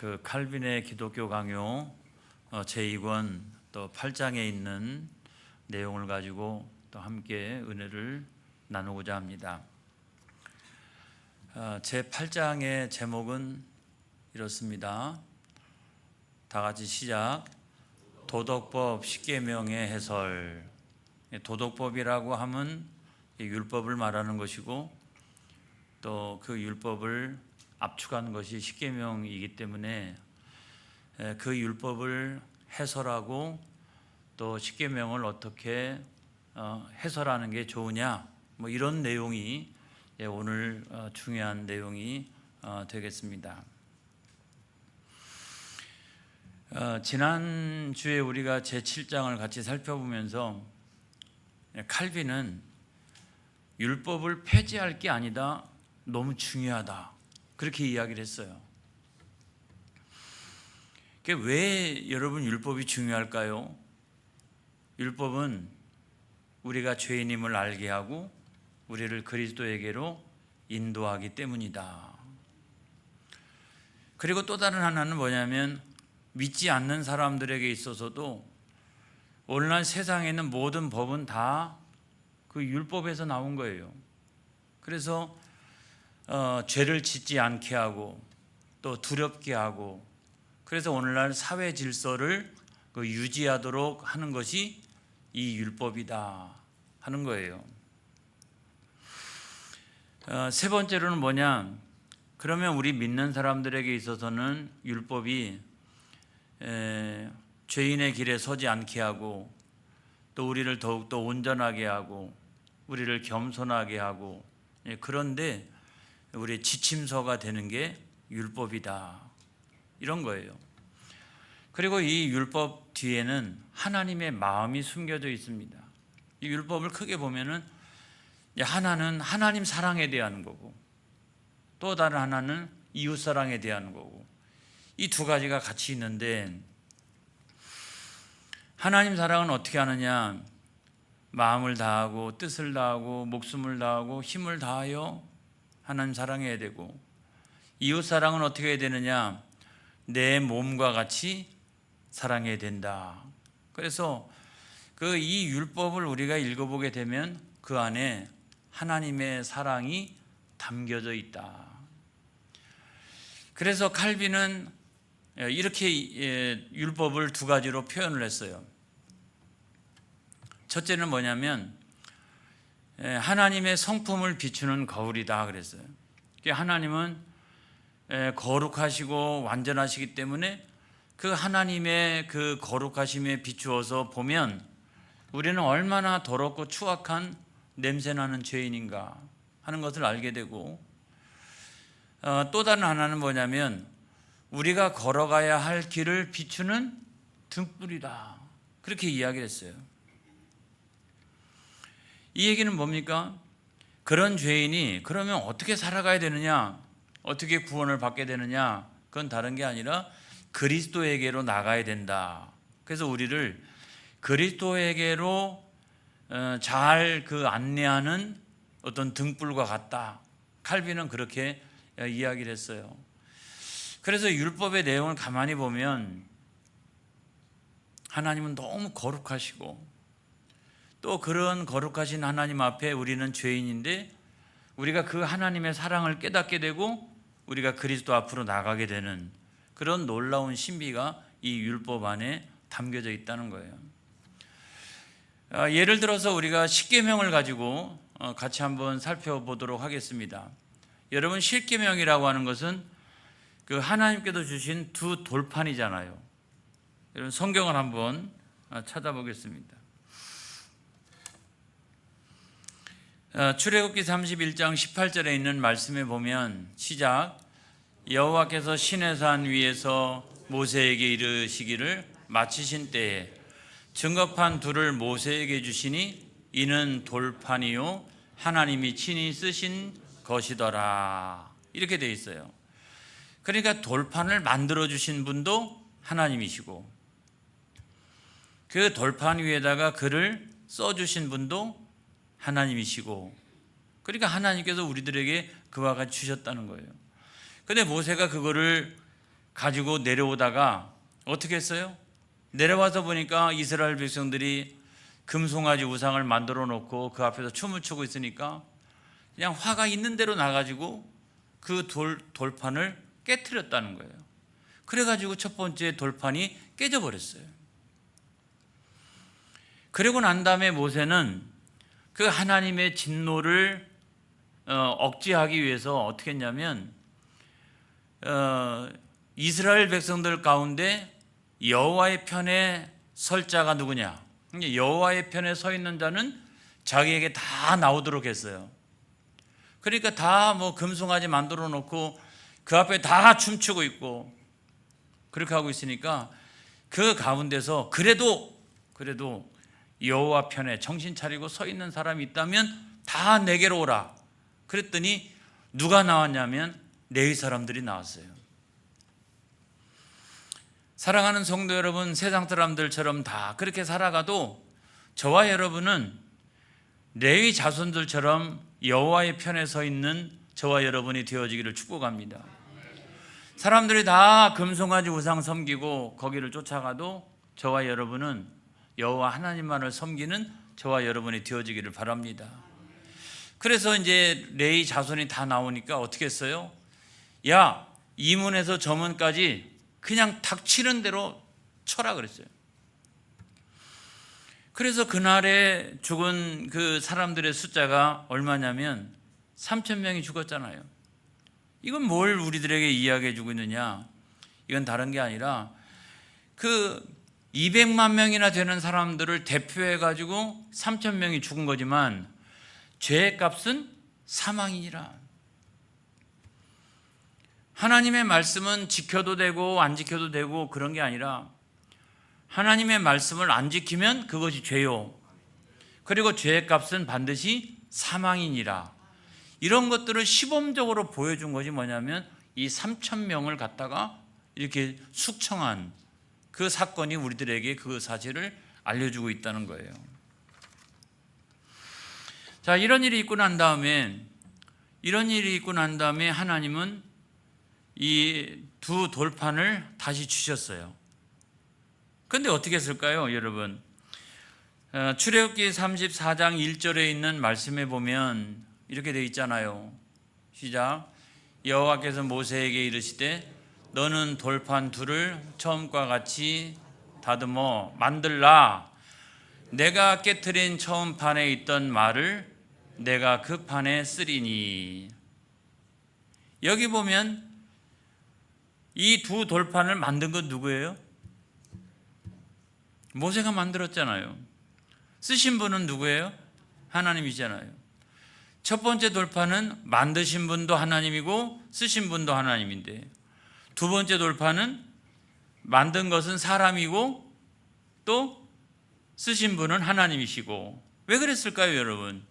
그 칼빈의 기독교 강요 제2권 또 8장에 있는 내용을 가지고 또 함께 은혜를 나누고자 합니다. 제 8장의 제목은 이렇습니다. 다 같이 시작. 도덕법 10계명의 해설. 도덕법이라고 하면 율법을 말하는 것이고 또 그 율법을 압축한 것이 10계명이기 때문에 그 율법을 해설하고 또 10계명을 어떻게 해설하는 게 좋으냐, 뭐 이런 내용이 오늘 중요한 내용이 되겠습니다. 지난주에 우리가 제7장을 같이 살펴보면서 칼빈은 율법을 폐지할 게 아니다, 너무 중요하다, 그렇게 이야기를 했어요. 왜 여러분 율법이 중요할까요? 율법은 우리가 죄인임을 알게 하고 우리를 그리스도에게로 인도하기 때문이다. 그리고 또 다른 하나는 뭐냐면 믿지 않는 사람들에게 있어서도 오늘날 세상에 있는 모든 법은 다 그 율법에서 나온 거예요. 그래서 죄를 짓지 않게 하고 또 두렵게 하고, 그래서 오늘날 사회 질서를 유지하도록 하는 것이 이 율법이다 하는 거예요. 세 번째로는 뭐냐? 그러면 우리 믿는 사람들에게 있어서는 율법이 죄인의 길에 서지 않게 하고 또 우리를 더욱더 온전하게 하고 우리를 겸손하게 하고, 그런데 우리의 지침서가 되는 게 율법이다, 이런 거예요. 그리고 이 율법 뒤에는 하나님의 마음이 숨겨져 있습니다. 이 율법을 크게 보면은 하나는 하나님 사랑에 대한 거고 또 다른 하나는 이웃 사랑에 대한 거고, 이 두 가지가 같이 있는데 하나님 사랑은 어떻게 하느냐? 마음을 다하고 뜻을 다하고 목숨을 다하고 힘을 다하여 하나님 사랑해야 되고, 이웃 사랑은 어떻게 해야 되느냐? 내 몸과 같이 사랑해야 된다. 그래서 이 율법을 우리가 읽어보게 되면 그 안에 하나님의 사랑이 담겨져 있다. 그래서 칼빈은 이렇게 율법을 두 가지로 표현을 했어요. 첫째는 뭐냐면 하나님의 성품을 비추는 거울이다 그랬어요. 하나님은 거룩하시고 완전하시기 때문에 그 하나님의 그 거룩하심에 비추어서 보면 우리는 얼마나 더럽고 추악한 냄새나는 죄인인가 하는 것을 알게 되고, 또 다른 하나는 뭐냐면 우리가 걸어가야 할 길을 비추는 등불이다, 그렇게 이야기를 했어요. 이 얘기는 뭡니까? 그런 죄인이 그러면 어떻게 살아가야 되느냐, 어떻게 구원을 받게 되느냐, 그건 다른 게 아니라 그리스도에게로 나가야 된다. 그래서 우리를 그리스도에게로 잘 안내하는 어떤 등불과 같다, 칼빈은 그렇게 이야기를 했어요. 그래서 율법의 내용을 가만히 보면 하나님은 너무 거룩하시고 또 그런 거룩하신 하나님 앞에 우리는 죄인인데 우리가 그 하나님의 사랑을 깨닫게 되고 우리가 그리스도 앞으로 나가게 되는 그런 놀라운 신비가 이 율법 안에 담겨져 있다는 거예요. 예를 들어서 우리가 10계명을 가지고 같이 한번 살펴보도록 하겠습니다. 여러분, 10계명이라고 하는 것은 그 하나님께서 주신 두 돌판이잖아요. 여러분, 성경을 한번 찾아보겠습니다. 출애굽기 31장 18절에 있는 말씀에 보면 시작. 여호와께서 시내산 위에서 모세에게 이르시기를 마치신 때에 증거판 둘을 모세에게 주시니 이는 돌판이요 하나님이 친히 쓰신 것이더라, 이렇게 되어 있어요. 그러니까 돌판을 만들어 주신 분도 하나님이시고 그 돌판 위에다가 글을 써 주신 분도 하나님이시고, 그러니까 하나님께서 우리들에게 그와 같이 주셨다는 거예요. 근데 모세가 그거를 가지고 내려오다가 어떻게 했어요? 내려와서 보니까 이스라엘 백성들이 금송아지 우상을 만들어 놓고 그 앞에서 춤을 추고 있으니까 그냥 화가 있는 대로 나가지고 그 돌판을 깨트렸다는 거예요. 그래가지고 첫 번째 돌판이 깨져버렸어요. 그리고 난 다음에 모세는 그 하나님의 진노를 억제하기 위해서 어떻게 했냐면 이스라엘 백성들 가운데 여호와의 편에 설 자가 누구냐? 여호와의 편에 서 있는 자는 자기에게 다 나오도록 했어요. 그러니까 다 뭐 금송아지 만들어 놓고 그 앞에 다 춤추고 있고 그렇게 하고 있으니까 그 가운데서 그래도 여호와 편에 정신 차리고 서 있는 사람이 있다면 다 내게로 오라. 그랬더니 누가 나왔냐면 레위 사람들이 나왔어요. 사랑하는 성도 여러분, 세상 사람들처럼 다 그렇게 살아가도 저와 여러분은 레위 자손들처럼 여호와의 편에 서 있는 저와 여러분이 되어지기를 축복합니다. 사람들이 다 금송아지 우상 섬기고 거기를 쫓아가도 저와 여러분은 여호와 하나님만을 섬기는 저와 여러분이 되어지기를 바랍니다. 그래서 이제 레위 자손이 다 나오니까 어떻게 했어요? 야, 이 문에서 저 문까지 그냥 닥치는 대로 쳐라 그랬어요. 그래서 그날에 죽은 그 사람들의 숫자가 얼마냐면 3,000명이 죽었잖아요. 이건 뭘 우리들에게 이야기해 주고 있느냐? 이건 다른 게 아니라 그 200만 명이나 되는 사람들을 대표해 가지고 3,000명이 죽은 거지만 죄의 값은 사망이니라. 하나님의 말씀은 지켜도 되고 안 지켜도 되고 그런 게 아니라 하나님의 말씀을 안 지키면 그것이 죄요. 그리고 죄의 값은 반드시 사망이니라. 이런 것들을 시범적으로 보여준 것이 뭐냐면 이 3,000명을 갖다가 이렇게 숙청한 그 사건이 우리들에게 그 사실을 알려주고 있다는 거예요. 자, 이런 일이 있고 난 다음에 하나님은 이 두 돌판을 다시 주셨어요. 그런데 어떻게 했을까요, 여러분? 출애굽기 34장 1절에 있는 말씀에 보면 이렇게 되어 있잖아요. 시작. 여호와께서 모세에게 이르시되 너는 돌판 둘을 처음과 같이 다듬어 만들라. 내가 깨트린 처음 판에 있던 말을 내가 그 판에 쓰리니. 여기 보면 이 두 돌판을 만든 건 누구예요? 모세가 만들었잖아요. 쓰신 분은 누구예요? 하나님이잖아요. 첫 번째 돌판은 만드신 분도 하나님이고 쓰신 분도 하나님인데, 두 번째 돌판은 만든 것은 사람이고 또 쓰신 분은 하나님이시고. 왜 그랬을까요, 여러분?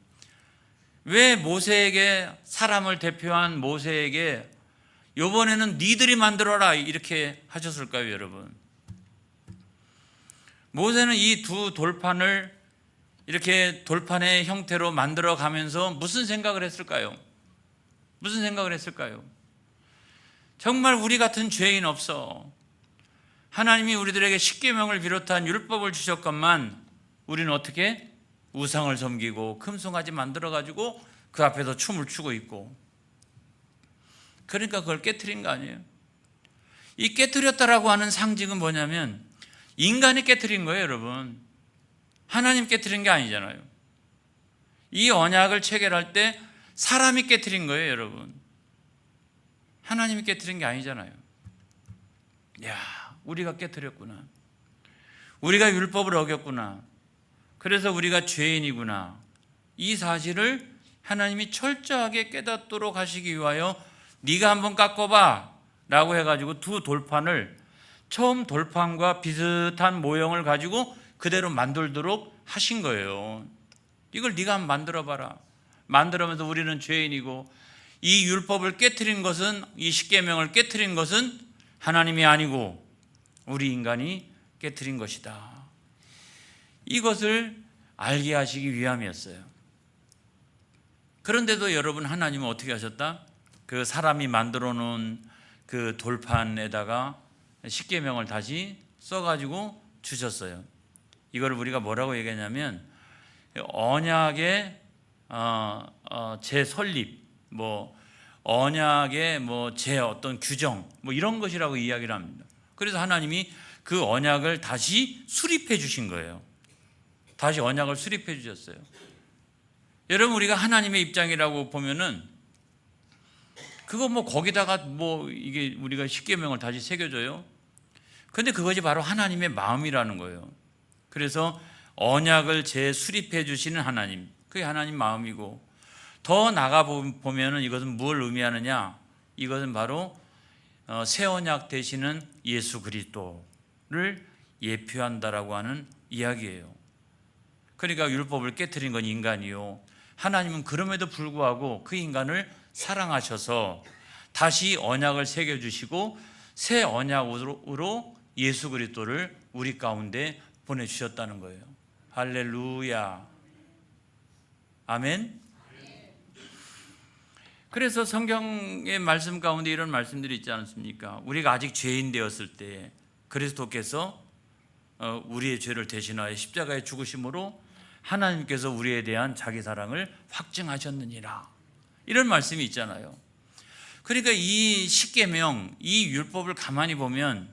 왜 모세에게, 사람을 대표한 모세에게 이번에는 니들이 만들어라 이렇게 하셨을까요, 여러분? 모세는 이 두 돌판을 이렇게 돌판의 형태로 만들어 가면서 무슨 생각을 했을까요? 무슨 생각을 했을까요? 정말 우리 같은 죄인 없어. 하나님이 우리들에게 십계명을 비롯한 율법을 주셨건만 우리는 어떻게? 우상을 섬기고 금송아지 만들어 가지고 그 앞에서 춤을 추고 있고, 그러니까 그걸 깨트린 거 아니에요? 이 깨트렸다라고 하는 상징은 뭐냐면 인간이 깨트린 거예요, 여러분. 하나님 깨트린 게 아니잖아요. 이 언약을 체결할 때 사람이 깨트린 거예요, 여러분. 하나님이 깨트린 게 아니잖아요. 야, 우리가 깨트렸구나. 우리가 율법을 어겼구나. 그래서 우리가 죄인이구나. 이 사실을 하나님이 철저하게 깨닫도록 하시기 위하여 네가 한번 깎아봐 라고 해가지고 두 돌판을 처음 돌판과 비슷한 모형을 가지고 그대로 만들도록 하신 거예요. 이걸 네가 한번 만들어봐라. 만들면서 우리는 죄인이고 이 율법을 깨트린 것은, 이 십계명을 깨트린 것은 하나님이 아니고 우리 인간이 깨트린 것이다. 이것을 알게 하시기 위함이었어요. 그런데도 여러분, 하나님은 어떻게 하셨다? 그 사람이 만들어 놓은 그 돌판에다가 십계명을 다시 써가지고 주셨어요. 이걸 우리가 뭐라고 얘기하냐면 언약의 재설립, 뭐 언약의 제 어떤 규정, 이런 것이라고 이야기를 합니다. 그래서 하나님이 그 언약을 다시 수립해 주신 거예요. 다시 언약을 수립해 주셨어요. 여러분, 우리가 하나님의 입장이라고 보면은 그거 거기다가 이게 우리가 십계명을 다시 새겨줘요. 근데 그것이 바로 하나님의 마음이라는 거예요. 그래서 언약을 재수립해 주시는 하나님, 그게 하나님 마음이고, 더 나가 보면은 이것은 무엇을 의미하느냐? 이것은 바로 새 언약 되시는 예수 그리스도를 예표한다라고 하는 이야기예요. 그러니까 율법을 깨트린 건 인간이요, 하나님은 그럼에도 불구하고 그 인간을 사랑하셔서 다시 언약을 새겨주시고 새 언약으로 예수 그리스도를 우리 가운데 보내주셨다는 거예요. 할렐루야, 아멘. 그래서 성경의 말씀 가운데 이런 말씀들이 있지 않습니까? 우리가 아직 죄인 되었을 때 그리스도께서 우리의 죄를 대신하여 십자가에 죽으심으로 하나님께서 우리에 대한 자기 사랑을 확증하셨느니라, 이런 말씀이 있잖아요. 그러니까 이 십계명, 이 율법을 가만히 보면,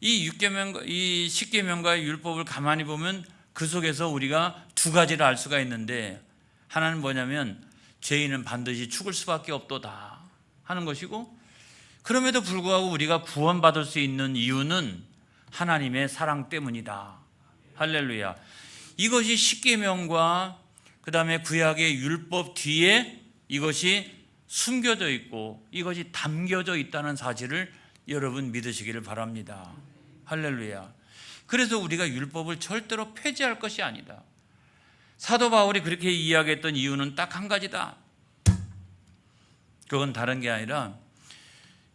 이 십계명과 율법을 가만히 보면 그 속에서 우리가 두 가지를 알 수가 있는데, 하나는 뭐냐면 죄인은 반드시 죽을 수밖에 없도다 하는 것이고, 그럼에도 불구하고 우리가 구원받을 수 있는 이유는 하나님의 사랑 때문이다. 할렐루야. 이것이 십계명과 그 다음에 구약의 율법 뒤에 이것이 숨겨져 있고 이것이 담겨져 있다는 사실을 여러분 믿으시기를 바랍니다. 할렐루야. 그래서 우리가 율법을 절대로 폐지할 것이 아니다. 사도 바울이 그렇게 이야기했던 이유는 딱 한 가지다. 그건 다른 게 아니라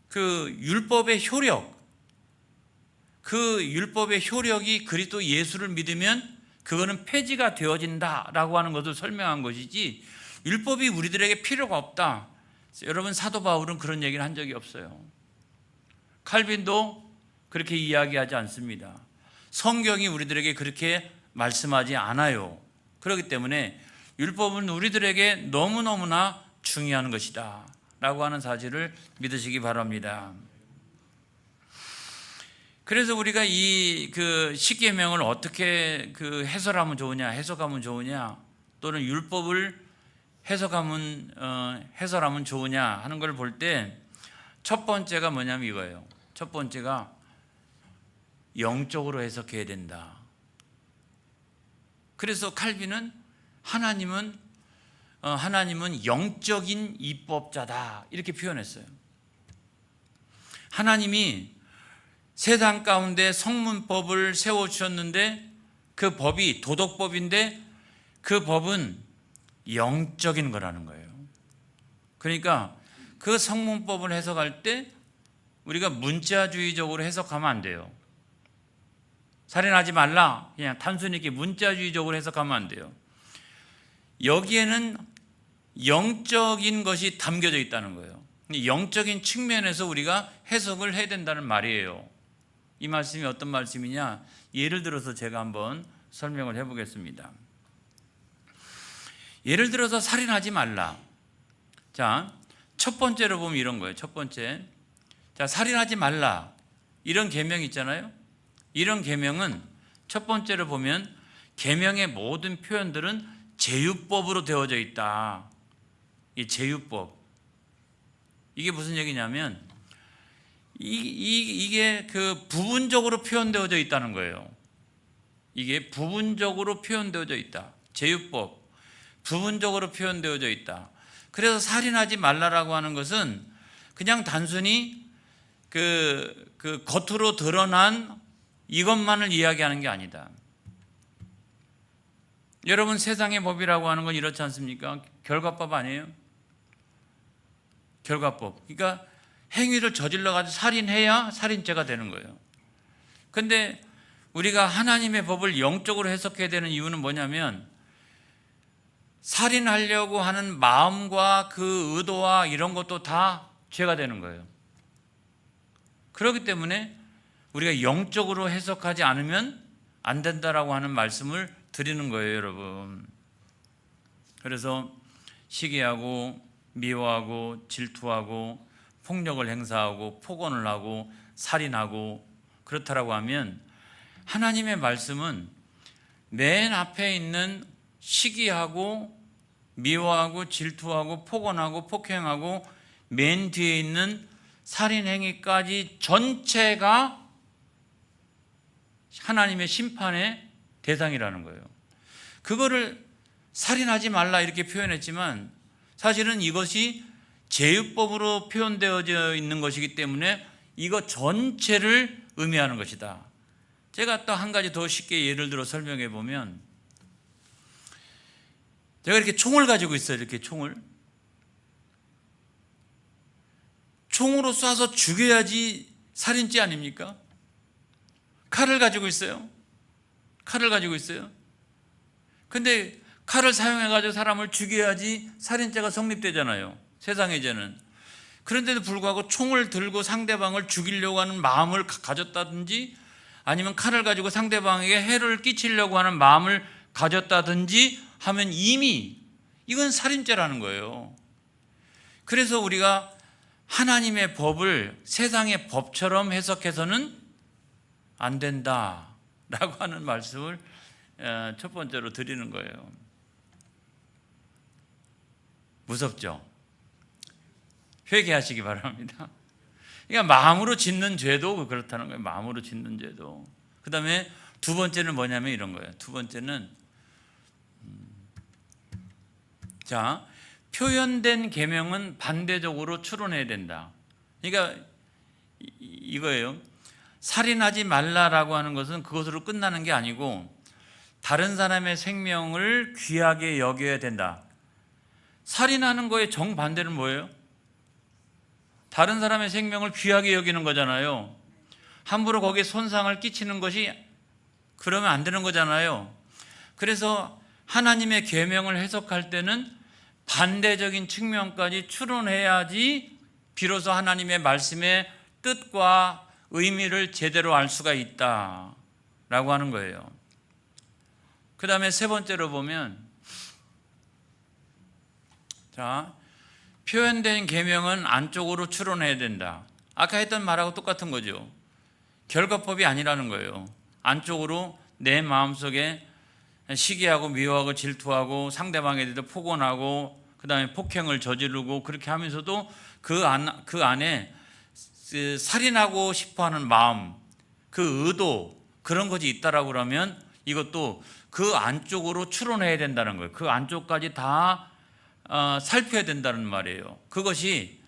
그 율법의 효력, 그 율법의 효력이 그리스도 예수를 믿으면 그거는 폐지가 되어진다라고 하는 것을 설명한 것이지, 율법이 우리들에게 필요가 없다. 여러분, 사도 바울은 그런 얘기를 한 적이 없어요. 칼빈도 그렇게 이야기하지 않습니다. 성경이 우리들에게 그렇게 말씀하지 않아요. 그렇기 때문에 율법은 우리들에게 너무너무나 중요한 것이다 라고 하는 사실을 믿으시기 바랍니다. 그래서 우리가 이 십계명을 어떻게 해석하면 좋으냐, 또는 율법을 해설하면 좋으냐 하는 걸 볼 때 첫 번째가 뭐냐면 이거예요. 첫 번째가 영적으로 해석해야 된다. 그래서 칼빈은 하나님은 영적인 입법자다 이렇게 표현했어요. 하나님이 세상 가운데 성문법을 세워주셨는데 그 법이 도덕법인데 그 법은 영적인 거라는 거예요. 그러니까 그 성문법을 해석할 때 우리가 문자주의적으로 해석하면 안 돼요. 살인하지 말라, 그냥 단순히 이렇게 문자주의적으로 해석하면 안 돼요. 여기에는 영적인 것이 담겨져 있다는 거예요. 영적인 측면에서 우리가 해석을 해야 된다는 말이에요. 이 말씀이 어떤 말씀이냐, 예를 들어서 제가 한번 설명을 해보겠습니다. 예를 들어서 살인하지 말라. 자, 첫 번째로 보면 이런 거예요. 첫 번째, 자, 살인하지 말라, 이런 계명이 있잖아요. 이런 계명은 첫 번째로 보면 계명의 모든 표현들은 제유법으로 되어져 있다. 이 제유법, 이게 무슨 얘기냐면 이게 부분적으로 표현되어져 있다는 거예요. 이게 부분적으로 표현되어져 있다. 제유법, 부분적으로 표현되어져 있다. 그래서 살인하지 말라라고 하는 것은 그냥 단순히 겉으로 드러난 이것만을 이야기하는 게 아니다. 여러분, 세상의 법이라고 하는 건 이렇지 않습니까? 결과법 아니에요? 결과법. 그러니까 행위를 저질러가지고 살인해야 살인죄가 되는 거예요. 그런데 우리가 하나님의 법을 영적으로 해석해야 되는 이유는 뭐냐면, 살인하려고 하는 마음과 그 의도와 이런 것도 다 죄가 되는 거예요. 그렇기 때문에 우리가 영적으로 해석하지 않으면 안 된다라고 하는 말씀을 드리는 거예요, 여러분. 그래서 시기하고 미워하고 질투하고 폭력을 행사하고 폭언을 하고 살인하고 그렇다라고 하면 하나님의 말씀은 맨 앞에 있는 시기하고 미워하고 질투하고 폭언하고 폭행하고 맨 뒤에 있는 살인행위까지 전체가 하나님의 심판의 대상이라는 거예요. 그거를 살인하지 말라 이렇게 표현했지만 사실은 이것이 제유법으로 표현되어져 있는 것이기 때문에 이거 전체를 의미하는 것이다. 제가 또 한 가지 더 쉽게 예를 들어 설명해 보면, 제가 이렇게 총을 가지고 있어요. 이렇게 총을. 총으로 쏴서 죽여야지 살인죄 아닙니까? 칼을 가지고 있어요. 칼을 가지고 있어요. 근데 칼을 사용해가지고 사람을 죽여야지 살인죄가 성립되잖아요. 세상의 죄는. 그런데도 불구하고 총을 들고 상대방을 죽이려고 하는 마음을 가졌다든지 아니면 칼을 가지고 상대방에게 해를 끼치려고 하는 마음을 가졌다든지 하면 이미 이건 살인죄라는 거예요. 그래서 우리가 하나님의 법을 세상의 법처럼 해석해서는 안 된다라고 하는 말씀을 첫 번째로 드리는 거예요. 무섭죠? 회개하시기 바랍니다. 그러니까 마음으로 짓는 죄도 그렇다는 거예요. 마음으로 짓는 죄도. 그 다음에 두 번째는 뭐냐면 이런 거예요. 두 번째는 자, 표현된 계명은 반대적으로 추론해야 된다. 그러니까 이거예요. 살인하지 말라라고 하는 것은 그것으로 끝나는 게 아니고 다른 사람의 생명을 귀하게 여겨야 된다. 살인하는 거의 정반대는 뭐예요? 다른 사람의 생명을 귀하게 여기는 거잖아요. 함부로 거기에 손상을 끼치는 것이 그러면 안 되는 거잖아요. 그래서 하나님의 계명을 해석할 때는 반대적인 측면까지 추론해야지 비로소 하나님의 말씀의 뜻과 의미를 제대로 알 수가 있다라고 하는 거예요. 그 다음에 세 번째로 보면, 자, 표현된 계명은 안쪽으로 추론해야 된다. 아까 했던 말하고 똑같은 거죠. 결과법이 아니라는 거예요. 안쪽으로 내 마음속에 시기하고 미워하고 질투하고 상대방에 대해서 폭언하고 그 다음에 폭행을 저지르고 그렇게 하면서도 그 안에 살인하고 싶어하는 마음, 그 의도, 그런 것이 있다라고 그러면 이것도 그 안쪽으로 추론해야 된다는 거예요. 그 안쪽까지 다 살펴야 된다는 말이에요. 그것이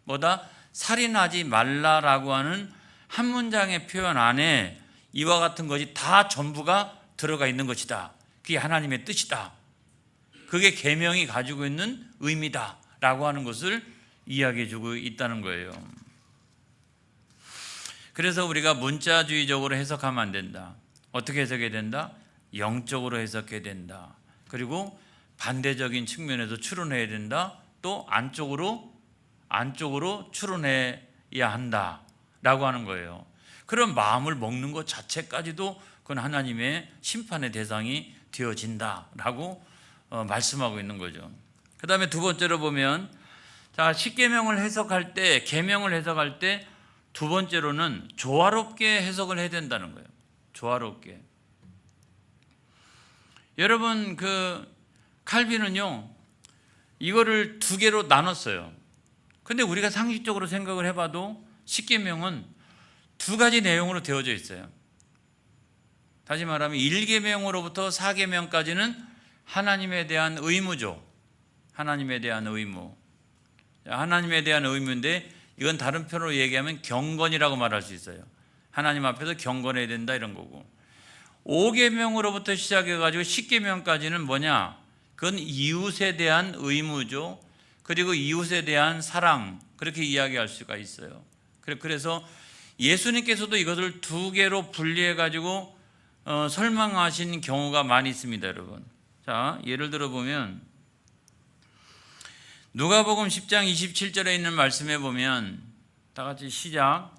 뭐다? 살인하지 말라라고 하는 한 문장의 표현 안에 이와 같은 것이 다 전부가 들어가 있는 것이다. 그게 하나님의 뜻이다. 그게 계명이 가지고 있는 의미다라고 하는 것을 이야기해 주고 있다는 거예요. 그래서 우리가 문자주의적으로 해석하면 안 된다. 어떻게 해석해야 된다? 영적으로 해석해야 된다. 그리고 반대적인 측면에서 추론해야 된다. 또 안쪽으로 추론해야 한다라고 하는 거예요. 그런 마음을 먹는 것 자체까지도 그건 하나님의 심판의 대상이 되어진다라고 말씀하고 있는 거죠. 그 다음에 두 번째로 보면, 자, 십계명을 해석할 때, 계명을 해석할 때 두 번째로는 조화롭게 해석을 해야 된다는 거예요. 조화롭게. 여러분, 칼빈은요, 이거를 두 개로 나눴어요. 근데 우리가 상식적으로 생각을 해봐도 십계명은 두 가지 내용으로 되어져 있어요. 다시 말하면 1계명으로부터 4계명까지는 하나님에 대한 의무죠. 하나님에 대한 의무. 하나님에 대한 의무인데 이건 다른 표현으로 얘기하면 경건이라고 말할 수 있어요. 하나님 앞에서 경건해야 된다 이런 거고. 5계명으로부터 시작해가지고 10계명까지는 뭐냐? 그건 이웃에 대한 의무죠. 그리고 이웃에 대한 사랑, 그렇게 이야기할 수가 있어요. 그래서 예수님께서도 이것을 두 개로 분리해가지고 설명하신 경우가 많이 있습니다, 여러분. 자, 예를 들어 보면 누가복음 10장 27절에 있는 말씀에 보면 다 같이 시작.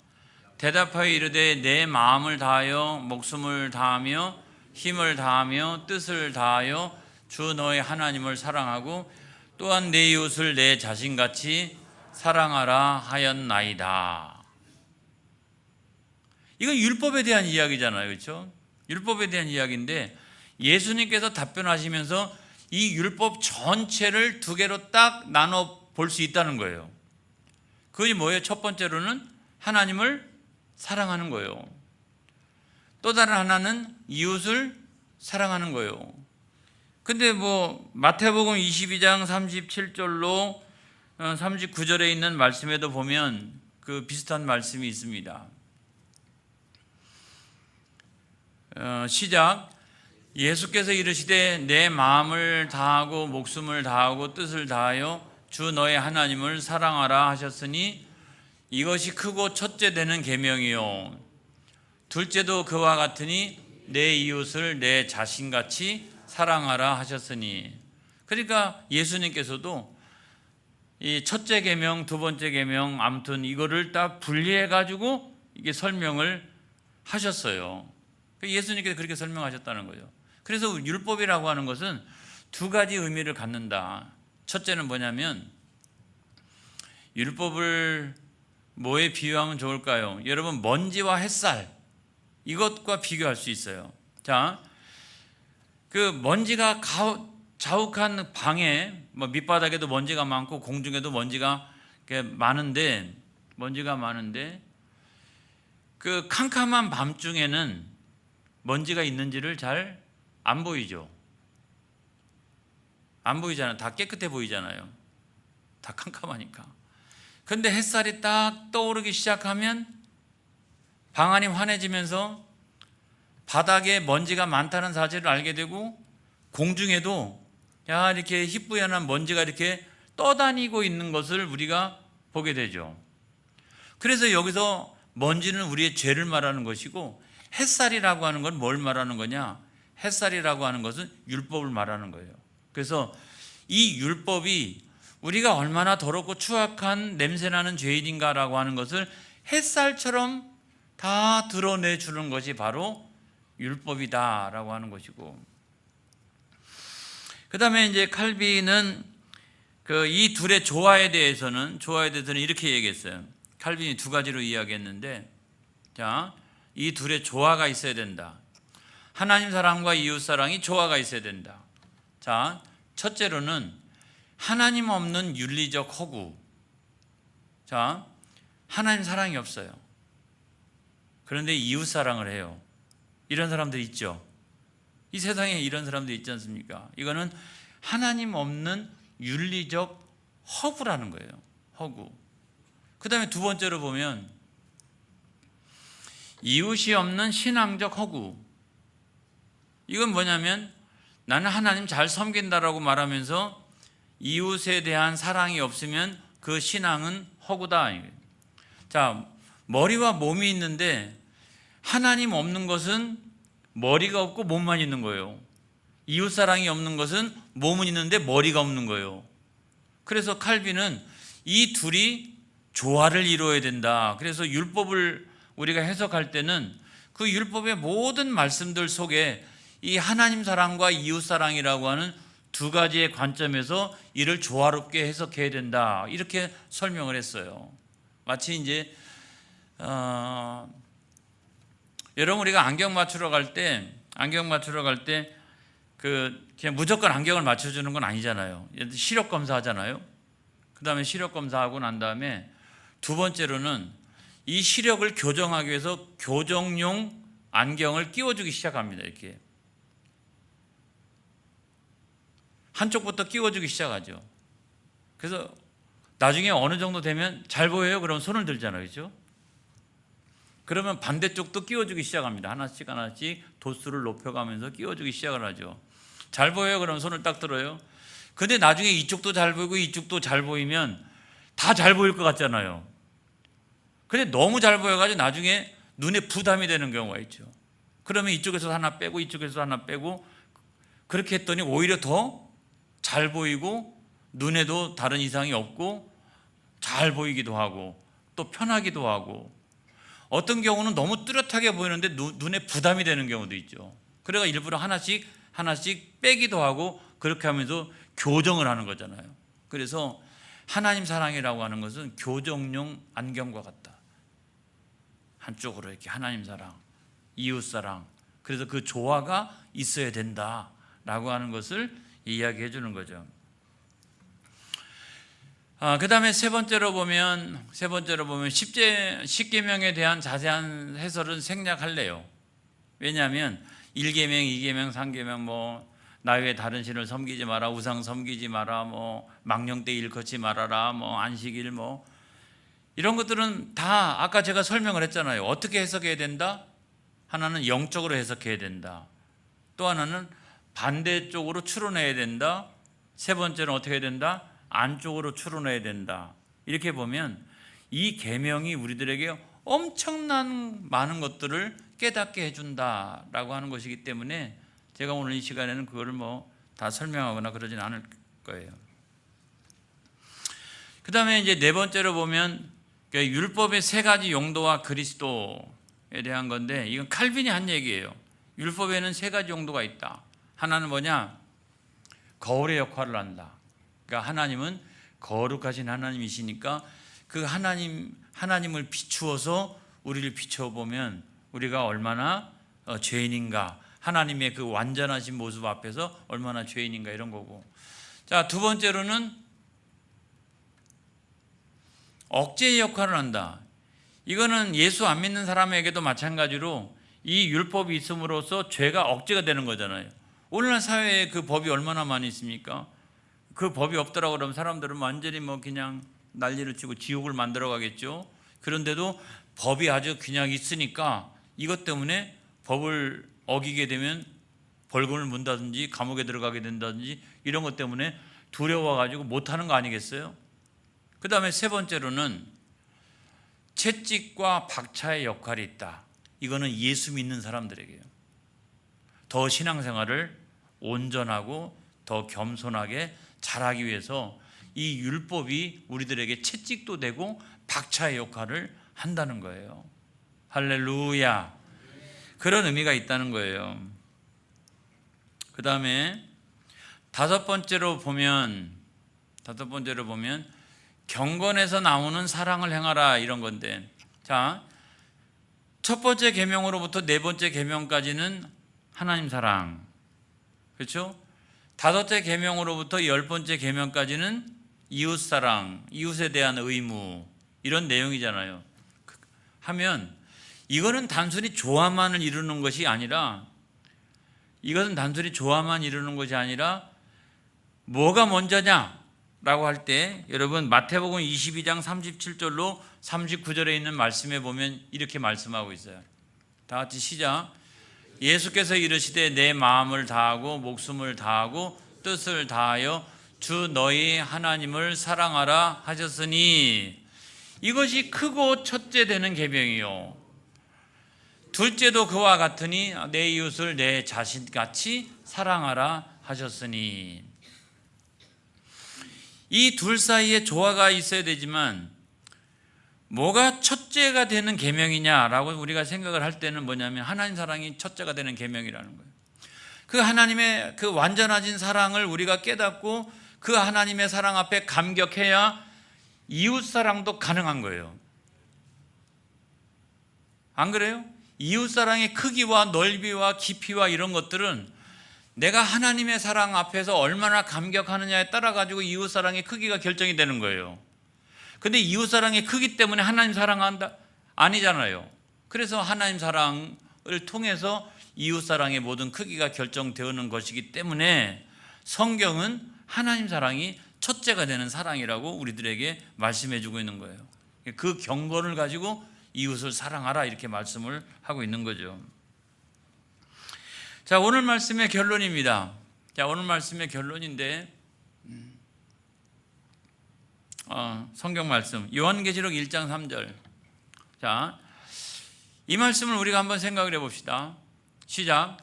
대답하여 이르되 내 마음을 다하여 목숨을 다하며 힘을 다하며 뜻을 다하여 주 너의 하나님을 사랑하고 또한 내 이웃을 내 자신같이 사랑하라 하였나이다. 이건 율법에 대한 이야기잖아요. 그렇죠? 율법에 대한 이야기인데 예수님께서 답변하시면서 이 율법 전체를 두 개로 딱 나눠 볼 수 있다는 거예요. 그게 뭐예요? 첫 번째로는 하나님을 사랑하는 거예요. 또 다른 하나는 이웃을 사랑하는 거예요. 근데 마태복음 22장 37절로 39절에 있는 말씀에도 보면 그 비슷한 말씀이 있습니다. 시작. 예수께서 이르시되 내 마음을 다하고 목숨을 다하고 뜻을 다하여 주 너의 하나님을 사랑하라 하셨으니 이것이 크고 첫째 되는 계명이요 둘째도 그와 같으니 내 이웃을 내 자신같이 사랑하라 하셨으니. 그러니까 예수님께서도 이 첫째 계명, 두 번째 계명, 아무튼 이거를 딱 분리해 가지고 이게 설명을 하셨어요. 예수님께서 그렇게 설명하셨다는 거죠. 그래서 율법이라고 하는 것은 두 가지 의미를 갖는다. 첫째는 뭐냐면 율법을 뭐에 비유하면 좋을까요? 여러분, 먼지와 햇살 이것과 비교할 수 있어요. 자, 그 먼지가 자욱한 방에 밑바닥에도 먼지가 많고 공중에도 먼지가 많은데 그 캄캄한 밤중에는 먼지가 있는지를 잘 안 보이죠. 안 보이잖아요. 다 깨끗해 보이잖아요. 다 캄캄하니까. 근데 햇살이 딱 떠오르기 시작하면 방 안이 환해지면서 바닥에 먼지가 많다는 사실을 알게 되고 공중에도 이렇게 희뿌연한 먼지가 이렇게 떠다니고 있는 것을 우리가 보게 되죠. 그래서 여기서 먼지는 우리의 죄를 말하는 것이고 햇살이라고 하는 건 뭘 말하는 거냐? 햇살이라고 하는 것은 율법을 말하는 거예요. 그래서 이 율법이 우리가 얼마나 더럽고 추악한 냄새나는 죄인인가라고 하는 것을 햇살처럼 다 드러내주는 것이 바로 율법이다라고 하는 것이고, 그 다음에 이제 칼빈은 이 둘의 조화에 대해서는 이렇게 얘기했어요. 칼빈이 두 가지로 이야기했는데, 자, 이 둘의 조화가 있어야 된다. 하나님 사랑과 이웃 사랑이 조화가 있어야 된다. 자, 첫째로는 하나님 없는 윤리적 허구. 자, 하나님 사랑이 없어요. 그런데 이웃 사랑을 해요. 이런 사람들 있죠. 이 세상에 이런 사람들 있지 않습니까? 이거는 하나님 없는 윤리적 허구라는 거예요. 허구. 그 다음에 두 번째로 보면 이웃이 없는 신앙적 허구. 이건 뭐냐면 나는 하나님 잘 섬긴다라고 말하면서 이웃에 대한 사랑이 없으면 그 신앙은 허구다. 자, 머리와 몸이 있는데 하나님 없는 것은 머리가 없고 몸만 있는 거예요. 이웃 사랑이 없는 것은 몸은 있는데 머리가 없는 거예요. 그래서 칼빈은 이 둘이 조화를 이루어야 된다. 그래서 율법을 우리가 해석할 때는 그 율법의 모든 말씀들 속에 이 하나님 사랑과 이웃 사랑이라고 하는 두 가지의 관점에서 이를 조화롭게 해석해야 된다. 이렇게 설명을 했어요. 마치 이제 여러분, 우리가 안경 맞추러 갈 때 그냥 무조건 안경을 맞춰주는 건 아니잖아요. 시력 검사하잖아요. 그 다음에 시력 검사하고 난 다음에 두 번째로는 이 시력을 교정하기 위해서 교정용 안경을 끼워주기 시작합니다. 이렇게 한쪽부터 끼워주기 시작하죠. 그래서 나중에 어느 정도 되면 잘 보여요? 그러면 손을 들잖아요. 그렇죠? 그러면 반대쪽도 끼워주기 시작합니다. 하나씩 도수를 높여가면서 끼워주기 시작을 하죠. 잘 보여요? 그러면 손을 딱 들어요. 근데 나중에 이쪽도 잘 보이고 이쪽도 잘 보이면 다 잘 보일 것 같잖아요. 근데 너무 잘 보여가지고 나중에 눈에 부담이 되는 경우가 있죠. 그러면 이쪽에서 하나 빼고 이쪽에서 하나 빼고 그렇게 했더니 오히려 더 잘 보이고 눈에도 다른 이상이 없고 잘 보이기도 하고 또 편하기도 하고 어떤 경우는 너무 뚜렷하게 보이는데 눈에 부담이 되는 경우도 있죠. 그래서 일부러 하나씩 빼기도 하고 그렇게 하면서 교정을 하는 거잖아요. 그래서 하나님 사랑이라고 하는 것은 교정용 안경과 같다. 한쪽으로 이렇게 하나님 사랑, 이웃 사랑, 그래서 그 조화가 있어야 된다라고 하는 것을 이야기해 주는 거죠. 그 다음에 세 번째로 보면 십계명에 대한 자세한 해설은 생략할래요. 왜냐하면 1계명, 2계명, 3계명 나 외에 다른 신을 섬기지 마라, 우상 섬기지 마라, 망령되 일컫지 말아라, 안식일 이런 것들은 다 아까 제가 설명을 했잖아요. 어떻게 해석해야 된다? 하나는 영적으로 해석해야 된다. 또 하나는 반대쪽으로 추론해야 된다. 세 번째는 어떻게 해야 된다? 안쪽으로 추론해야 된다. 이렇게 보면 이 계명이 우리들에게 엄청난 많은 것들을 깨닫게 해준다라고 하는 것이기 때문에 제가 오늘 이 시간에는 그거를 다 설명하거나 그러진 않을 거예요. 그 다음에 이제 네 번째로 보면 율법의 세 가지 용도와 그리스도에 대한 건데, 이건 칼빈이 한 얘기예요. 율법에는 세 가지 용도가 있다. 하나는 뭐냐? 거울의 역할을 한다. 그러니까 하나님은 거룩하신 하나님이시니까 그 하나님을 비추어서 우리를 비춰보면 우리가 얼마나 죄인인가, 하나님의 그 완전하신 모습 앞에서 얼마나 죄인인가, 이런 거고. 자, 두 번째로는 억제의 역할을 한다. 이거는 예수 안 믿는 사람에게도 마찬가지로 이 율법이 있음으로써 죄가 억제가 되는 거잖아요. 오늘날 사회에 그 법이 얼마나 많이 있습니까? 그 법이 없더라고 그러면 사람들은 완전히 그냥 난리를 치고 지옥을 만들어 가겠죠. 그런데도 법이 아주 그냥 있으니까 이것 때문에 법을 어기게 되면 벌금을 문다든지 감옥에 들어가게 된다든지 이런 것 때문에 두려워가지고 못하는 거 아니겠어요? 그 다음에 세 번째로는 채찍과 박차의 역할이 있다. 이거는 예수 믿는 사람들에게요. 더 신앙생활을 온전하고 더 겸손하게 잘하기 위해서 이 율법이 우리들에게 채찍도 되고 박차의 역할을 한다는 거예요. 할렐루야. 그런 의미가 있다는 거예요. 그 다음에 다섯 번째로 보면 경건에서 나오는 사랑을 행하라, 이런 건데, 자, 첫 번째 계명으로부터 네 번째 계명까지는 하나님 사랑, 그렇죠? 다섯째 계명으로부터 열 번째 계명까지는 이웃 사랑, 이웃에 대한 의무, 이런 내용이잖아요. 하면 이거는 단순히 조화만을 이루는 것이 아니라 뭐가 먼저냐라고 할 때, 여러분 마태복음 22장 37절로 39절에 있는 말씀에 보면 이렇게 말씀하고 있어요. 다 같이 시작. 예수께서 이르시되 내 마음을 다하고 목숨을 다하고 뜻을 다하여 주 너희 하나님을 사랑하라 하셨으니, 이것이 크고 첫째 되는 계명이요, 둘째도 그와 같으니 내 이웃을 내 자신같이 사랑하라 하셨으니. 이 둘 사이에 조화가 있어야 되지만 뭐가 첫째가 되는 계명이냐라고 우리가 생각을 할 때는 뭐냐면 하나님 사랑이 첫째가 되는 계명이라는 거예요. 그 하나님의 그 완전하신 사랑을 우리가 깨닫고 그 하나님의 사랑 앞에 감격해야 이웃 사랑도 가능한 거예요. 안 그래요? 이웃 사랑의 크기와 넓이와 깊이와 이런 것들은 내가 하나님의 사랑 앞에서 얼마나 감격하느냐에 따라 가지고 이웃 사랑의 크기가 결정이 되는 거예요. 근데 이웃 사랑의 크기 때문에 하나님 사랑한다? 아니잖아요. 그래서 하나님 사랑을 통해서 이웃 사랑의 모든 크기가 결정되는 것이기 때문에 성경은 하나님 사랑이 첫째가 되는 사랑이라고 우리들에게 말씀해 주고 있는 거예요. 그 경건을 가지고 이웃을 사랑하라, 이렇게 말씀을 하고 있는 거죠. 자, 오늘 말씀의 결론입니다. 오늘 말씀의 결론인데, 성경 말씀 요한계시록 1장 3절. 자, 이 말씀을 우리가 한번 생각을 해봅시다. 시작.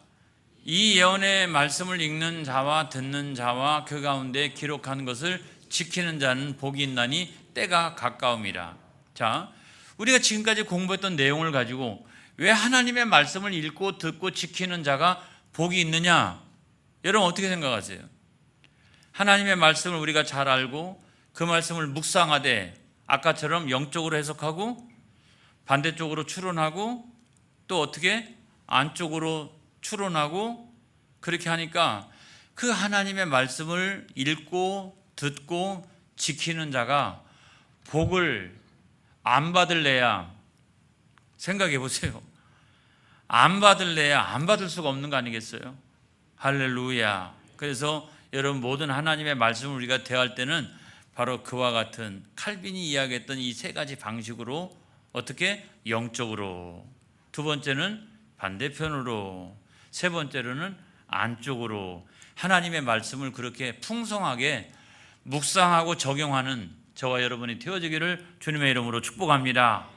이 예언의 말씀을 읽는 자와 듣는 자와 그 가운데 기록한 것을 지키는 자는 복이 있나니 때가 가까움이라. 자, 우리가 지금까지 공부했던 내용을 가지고 왜 하나님의 말씀을 읽고 듣고 지키는 자가 복이 있느냐? 여러분 어떻게 생각하세요? 하나님의 말씀을 우리가 잘 알고 그 말씀을 묵상하되 아까처럼 영적으로 해석하고 반대쪽으로 추론하고 또 어떻게 안쪽으로 추론하고 그렇게 하니까 그 하나님의 말씀을 읽고 듣고 지키는 자가 복을 안 받을래야, 생각해 보세요. 안 받을래야 안 받을 수가 없는 거 아니겠어요? 할렐루야. 그래서 여러분 모든 하나님의 말씀을 우리가 대할 때는 바로 그와 같은 칼빈이 이야기했던 이 세 가지 방식으로 어떻게? 영적으로, 두 번째는 반대편으로, 세 번째로는 안쪽으로 하나님의 말씀을 그렇게 풍성하게 묵상하고 적용하는 저와 여러분이 되어지기를 주님의 이름으로 축복합니다.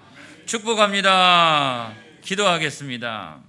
축복합니다. 기도하겠습니다.